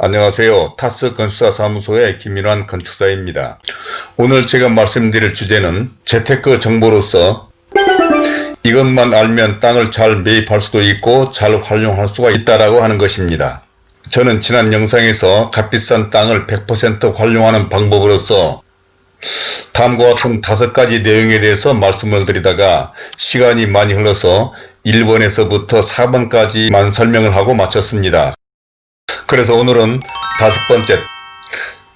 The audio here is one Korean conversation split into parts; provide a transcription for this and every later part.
안녕하세요. 타스 건축사 사무소의 김인환 건축사입니다. 오늘 제가 말씀드릴 주제는 재테크 정보로서 이것만 알면 땅을 잘 매입할 수도 있고 잘 활용할 수가 있다라고 하는 것입니다. 저는 지난 영상에서 값비싼 땅을 100% 활용하는 방법으로서 다음과 같은 5가지 내용에 대해서 말씀을 드리다가 시간이 많이 흘러서 1번에서부터 4번까지만 설명을 하고 마쳤습니다. 그래서 오늘은 5번째,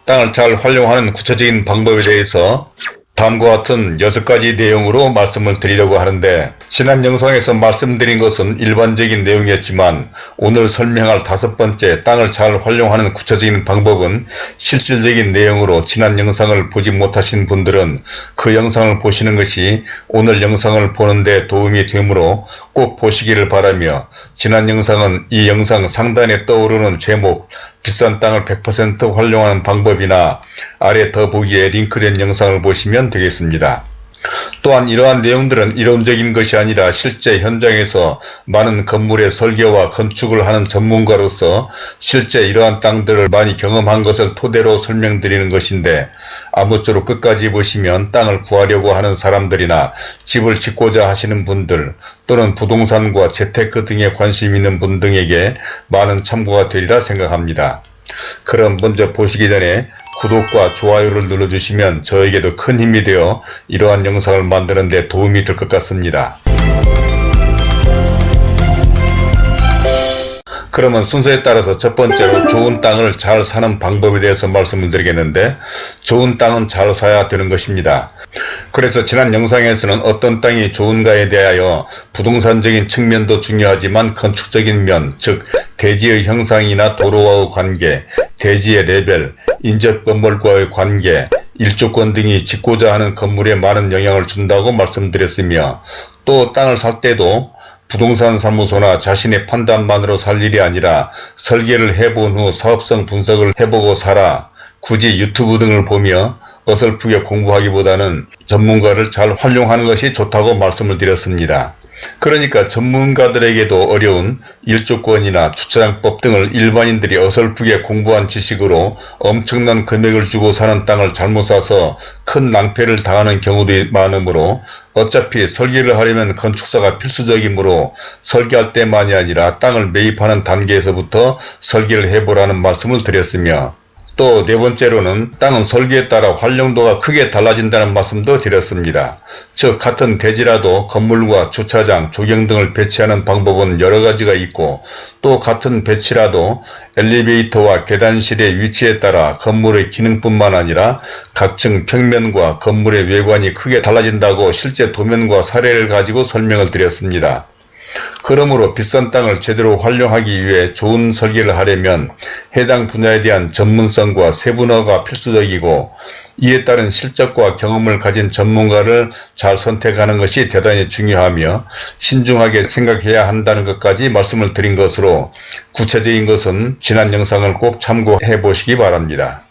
땅을 잘 활용하는 구체적인 방법에 대해서 다음과 같은 6가지 내용으로 말씀을 드리려고 하는데, 지난 영상에서 말씀드린 것은 일반적인 내용이었지만 오늘 설명할 5번째 땅을 잘 활용하는 구체적인 방법은 실질적인 내용으로 지난 영상을 보지 못하신 분들은 그 영상을 보시는 것이 오늘 영상을 보는 데 도움이 되므로 꼭 보시기를 바라며, 지난 영상은 이 영상 상단에 떠오르는 제목 비싼 땅을 100% 활용하는 방법이나 아래 더보기에 링크된 영상을 보시면 되겠습니다. 또한 이러한 내용들은 이론적인 것이 아니라 실제 현장에서 많은 건물의 설계와 건축을 하는 전문가로서 실제 이러한 땅들을 많이 경험한 것을 토대로 설명드리는 것인데, 아무쪼록 끝까지 보시면 땅을 구하려고 하는 사람들이나 집을 짓고자 하시는 분들 또는 부동산과 재테크 등에 관심 있는 분 등에게 많은 참고가 되리라 생각합니다. 그럼 먼저 보시기 전에 구독과 좋아요를 눌러주시면 저에게도 큰 힘이 되어 이러한 영상을 만드는 데 도움이 될 것 같습니다. 그러면 순서에 따라서 첫 번째로 좋은 땅을 잘 사는 방법에 대해서 말씀을 드리겠는데, 좋은 땅은 잘 사야 되는 것입니다. 그래서 지난 영상에서는 어떤 땅이 좋은가에 대하여 부동산적인 측면도 중요하지만 건축적인 면, 즉 대지의 형상이나 도로와의 관계, 대지의 레벨, 인접 건물과의 관계, 일조권 등이 짓고자 하는 건물에 많은 영향을 준다고 말씀드렸으며, 또 땅을 살 때도 부동산 사무소나 자신의 판단만으로 살 일이 아니라 설계를 해본 후 사업성 분석을 해보고 사라, 굳이 유튜브 등을 보며 어설프게 공부하기보다는 전문가를 잘 활용하는 것이 좋다고 말씀을 드렸습니다. 그러니까 전문가들에게도 어려운 일조권이나 주차장법 등을 일반인들이 어설프게 공부한 지식으로 엄청난 금액을 주고 사는 땅을 잘못 사서 큰 낭패를 당하는 경우도 많으므로, 어차피 설계를 하려면 건축사가 필수적이므로 설계할 때만이 아니라 땅을 매입하는 단계에서부터 설계를 해보라는 말씀을 드렸으며, 또 네 번째로는 땅은 설계에 따라 활용도가 크게 달라진다는 말씀도 드렸습니다. 즉 같은 대지라도 건물과 주차장, 조경 등을 배치하는 방법은 여러 가지가 있고, 또 같은 배치라도 엘리베이터와 계단실의 위치에 따라 건물의 기능뿐만 아니라 각층 평면과 건물의 외관이 크게 달라진다고 실제 도면과 사례를 가지고 설명을 드렸습니다. 그러므로 비싼 땅을 제대로 활용하기 위해 좋은 설계를 하려면 해당 분야에 대한 전문성과 세분화가 필수적이고, 이에 따른 실적과 경험을 가진 전문가를 잘 선택하는 것이 대단히 중요하며 신중하게 생각해야 한다는 것까지 말씀을 드린 것으로, 구체적인 것은 지난 영상을 꼭 참고해 보시기 바랍니다.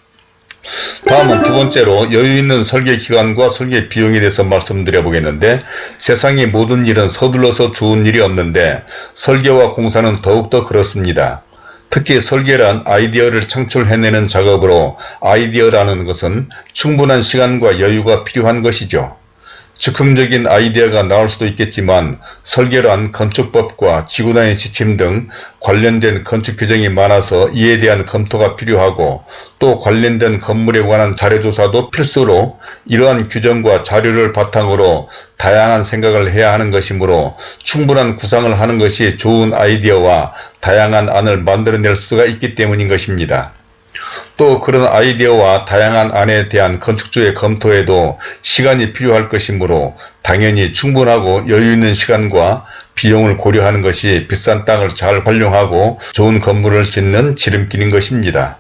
다음은 두 번째로 여유 있는 설계 기간과 설계 비용에 대해서 말씀드려 보겠는데, 세상의 모든 일은 서둘러서 좋은 일이 없는데 설계와 공사는 더욱더 그렇습니다. 특히 설계란 아이디어를 창출해내는 작업으로, 아이디어라는 것은 충분한 시간과 여유가 필요한 것이죠. 즉흥적인 아이디어가 나올 수도 있겠지만 설계란 건축법과 지구단위 지침 등 관련된 건축 규정이 많아서 이에 대한 검토가 필요하고, 또 관련된 건물에 관한 자료조사도 필수로 이러한 규정과 자료를 바탕으로 다양한 생각을 해야 하는 것이므로 충분한 구상을 하는 것이 좋은 아이디어와 다양한 안을 만들어낼 수가 있기 때문인 것입니다. 또 그런 아이디어와 다양한 안에 대한 건축주의 검토에도 시간이 필요할 것이므로 당연히 충분하고 여유 있는 시간과 비용을 고려하는 것이 비싼 땅을 잘 활용하고 좋은 건물을 짓는 지름길인 것입니다.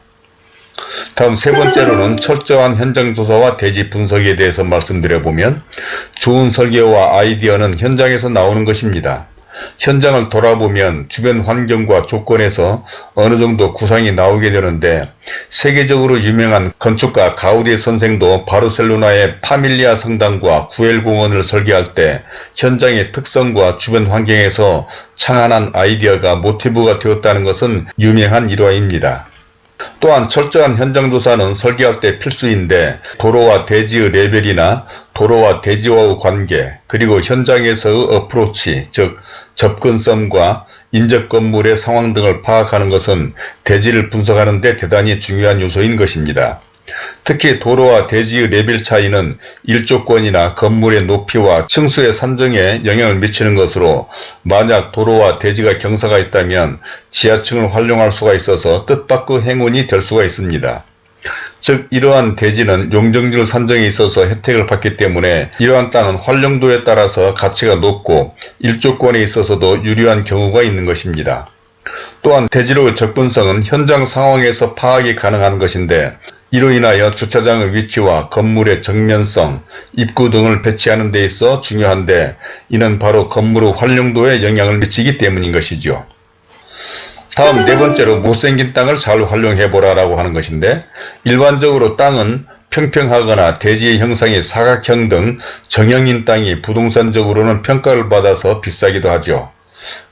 다음 세 번째로는 철저한 현장조사와 대지 분석에 대해서 말씀드려보면, 좋은 설계와 아이디어는 현장에서 나오는 것입니다. 현장을 돌아보면 주변 환경과 조건에서 어느 정도 구상이 나오게 되는데, 세계적으로 유명한 건축가 가우디 선생도 바르셀로나의 파밀리아 성당과 구엘공원을 설계할 때 현장의 특성과 주변 환경에서 창안한 아이디어가 모티브가 되었다는 것은 유명한 일화입니다. 또한 철저한 현장조사는 설계할 때 필수인데 도로와 대지의 레벨이나 도로와 대지와의 관계, 그리고 현장에서의 어프로치, 즉 접근성과 인접 건물의 상황 등을 파악하는 것은 대지를 분석하는 데 대단히 중요한 요소인 것입니다. 특히 도로와 대지의 레벨 차이는 일조권이나 건물의 높이와 층수의 산정에 영향을 미치는 것으로, 만약 도로와 대지가 경사가 있다면 지하층을 활용할 수가 있어서 뜻밖의 행운이 될 수가 있습니다. 즉 이러한 대지는 용적률 산정에 있어서 혜택을 받기 때문에 이러한 땅은 활용도에 따라서 가치가 높고 일조권에 있어서도 유리한 경우가 있는 것입니다. 또한 대지로의 접근성은 현장 상황에서 파악이 가능한 것인데, 이로 인하여 주차장의 위치와 건물의 정면성, 입구 등을 배치하는 데 있어 중요한데, 이는 바로 건물의 활용도에 영향을 미치기 때문인 것이죠. 다음 네 번째로 못생긴 땅을 잘 활용해보라 라고 하는 것인데, 일반적으로 땅은 평평하거나 대지의 형상이 사각형 등 정형인 땅이 부동산적으로는 평가를 받아서 비싸기도 하죠.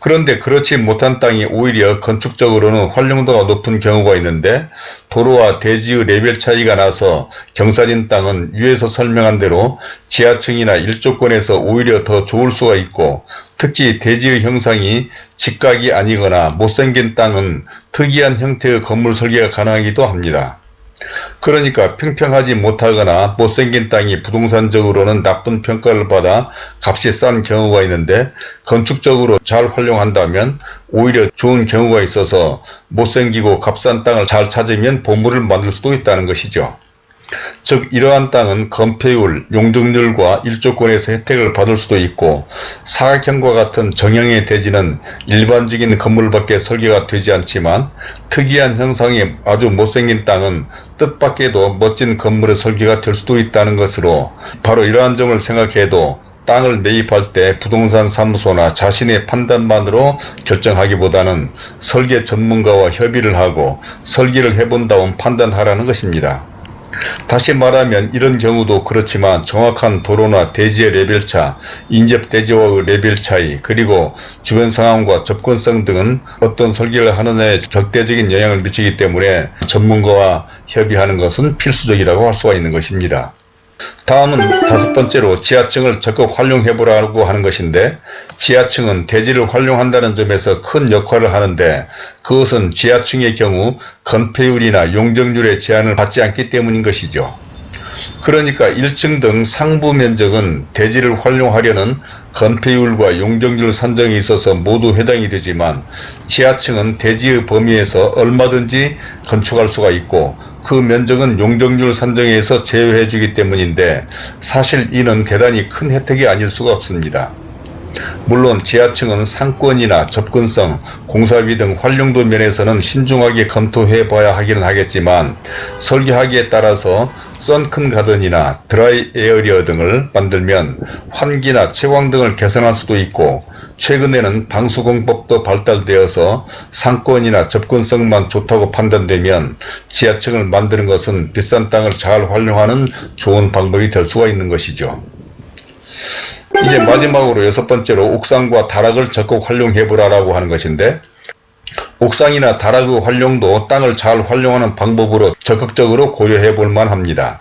그런데 그렇지 못한 땅이 오히려 건축적으로는 활용도가 높은 경우가 있는데, 도로와 대지의 레벨 차이가 나서 경사진 땅은 위에서 설명한 대로 지하층이나 일조권에서 오히려 더 좋을 수가 있고, 특히 대지의 형상이 직각이 아니거나 못생긴 땅은 특이한 형태의 건물 설계가 가능하기도 합니다. 그러니까 평평하지 못하거나 못생긴 땅이 부동산적으로는 나쁜 평가를 받아 값이 싼 경우가 있는데, 건축적으로 잘 활용한다면 오히려 좋은 경우가 있어서 못생기고 값싼 땅을 잘 찾으면 보물을 만들 수도 있다는 것이죠. 즉 이러한 땅은 건폐율, 용적률과 일조권에서 혜택을 받을 수도 있고, 사각형과 같은 정형의 대지는 일반적인 건물밖에 설계가 되지 않지만 특이한 형상이 아주 못생긴 땅은 뜻밖에도 멋진 건물의 설계가 될 수도 있다는 것으로, 바로 이러한 점을 생각해도 땅을 매입할 때 부동산 사무소나 자신의 판단만으로 결정하기보다는 설계 전문가와 협의를 하고 설계를 해본 다음 판단하라는 것입니다. 다시 말하면 이런 경우도 그렇지만 정확한 도로나 대지의 레벨차, 인접 대지와의 레벨 차이, 그리고 주변 상황과 접근성 등은 어떤 설계를 하느냐에 절대적인 영향을 미치기 때문에 전문가와 협의하는 것은 필수적이라고 할 수가 있는 것입니다. 다음은 다섯 번째로 지하층을 적극 활용해보라고 하는 것인데, 지하층은 대지를 활용한다는 점에서 큰 역할을 하는데, 그것은 지하층의 경우 건폐율이나 용적률의 제한을 받지 않기 때문인 것이죠. 그러니까 1층 등 상부 면적은 대지를 활용하려는 건폐율과 용적률 산정에 있어서 모두 해당이 되지만, 지하층은 대지의 범위에서 얼마든지 건축할 수가 있고 그 면적은 용적률 산정에서 제외해 주기 때문인데, 사실 이는 대단히 큰 혜택이 아닐 수가 없습니다. 물론 지하층은 상권이나 접근성, 공사비 등 활용도 면에서는 신중하게 검토해 봐야 하기는 하겠지만, 설계하기에 따라서 선큰 가든이나 드라이 에어리어 등을 만들면 환기나 채광 등을 개선할 수도 있고, 최근에는 방수공법도 발달되어서 상권이나 접근성만 좋다고 판단되면 지하층을 만드는 것은 비싼 땅을 잘 활용하는 좋은 방법이 될 수가 있는 것이죠. 이제 마지막으로 여섯 번째로 옥상과 다락을 적극 활용해보라라고 하는 것인데, 옥상이나 다락의 활용도 땅을 잘 활용하는 방법으로 적극적으로 고려해볼 만합니다.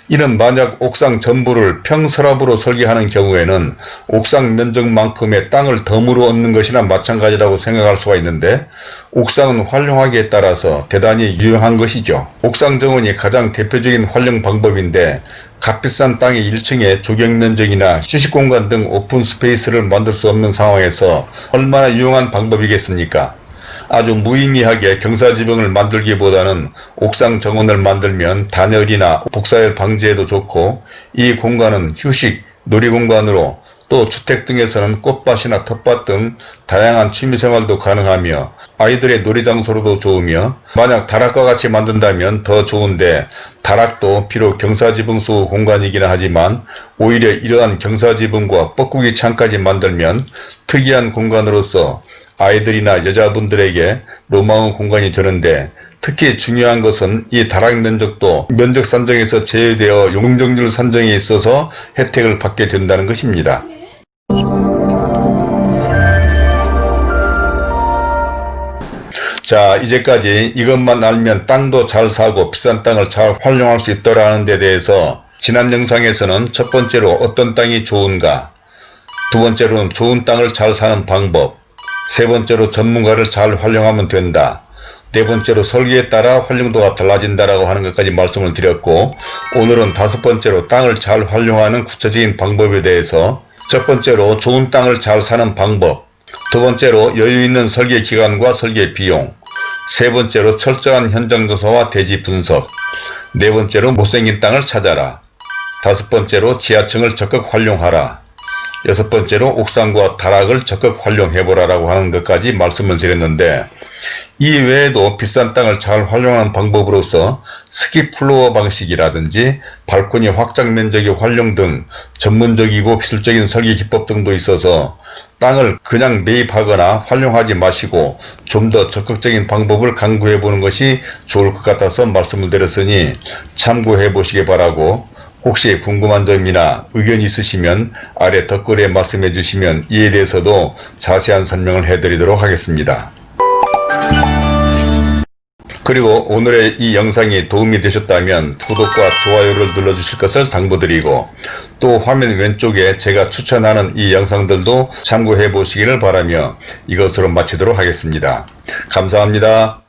이는 만약 옥상 전부를 평서랍으로 설계하는 경우에는 옥상 면적만큼의 땅을 덤으로 얻는 것이나 마찬가지라고 생각할 수가 있는데, 옥상은 활용하기에 따라서 대단히 유용한 것이죠. 옥상 정원이 가장 대표적인 활용 방법인데, 값비싼 땅의 1층에 조경면적이나 휴식공간 등 오픈 스페이스를 만들 수 없는 상황에서 얼마나 유용한 방법이겠습니까? 아주 무의미하게 경사지붕을 만들기보다는 옥상 정원을 만들면 단열이나 복사열 방지에도 좋고, 이 공간은 휴식, 놀이공간으로, 또 주택 등에서는 꽃밭이나 텃밭 등 다양한 취미생활도 가능하며 아이들의 놀이장소로도 좋으며, 만약 다락과 같이 만든다면 더 좋은데, 다락도 비록 경사지붕수 공간이긴 하지만 오히려 이러한 경사지붕과 뻐꾸기 창까지 만들면 특이한 공간으로서 아이들이나 여자분들에게 로망의 공간이 되는데, 특히 중요한 것은 이 다락 면적도 면적 산정에서 제외되어 용적률 산정에 있어서 혜택을 받게 된다는 것입니다. 자, 이제까지 이것만 알면 땅도 잘 사고 비싼 땅을 잘 활용할 수 있더라는 데 대해서 지난 영상에서는 첫 번째로 어떤 땅이 좋은가, 두 번째로는 좋은 땅을 잘 사는 방법, 세 번째로 전문가를 잘 활용하면 된다, 네 번째로 설계에 따라 활용도가 달라진다라고 하는 것까지 말씀을 드렸고, 오늘은 다섯 번째로 땅을 잘 활용하는 구체적인 방법에 대해서 첫 번째로 좋은 땅을 잘 사는 방법, 두 번째로 여유 있는 설계 기간과 설계 비용, 세 번째로 철저한 현장 조사와 대지 분석, 네 번째로 못생긴 땅을 찾아라, 다섯 번째로 지하층을 적극 활용하라, 여섯 번째로 옥상과 다락을 적극 활용해보라라고 하는 것까지 말씀을 드렸는데, 이 외에도 비싼 땅을 잘 활용하는 방법으로서 스키 플로어 방식이라든지 발코니 확장 면적의 활용 등 전문적이고 기술적인 설계 기법 등도 있어서 땅을 그냥 매입하거나 활용하지 마시고 좀 더 적극적인 방법을 강구해 보는 것이 좋을 것 같아서 말씀을 드렸으니 참고해 보시기 바라고, 혹시 궁금한 점이나 의견이 있으시면 아래 댓글에 말씀해 주시면 이에 대해서도 자세한 설명을 해드리도록 하겠습니다. 그리고 오늘의 이 영상이 도움이 되셨다면 구독과 좋아요를 눌러주실 것을 당부드리고, 또 화면 왼쪽에 제가 추천하는 이 영상들도 참고해 보시기를 바라며 이것으로 마치도록 하겠습니다. 감사합니다.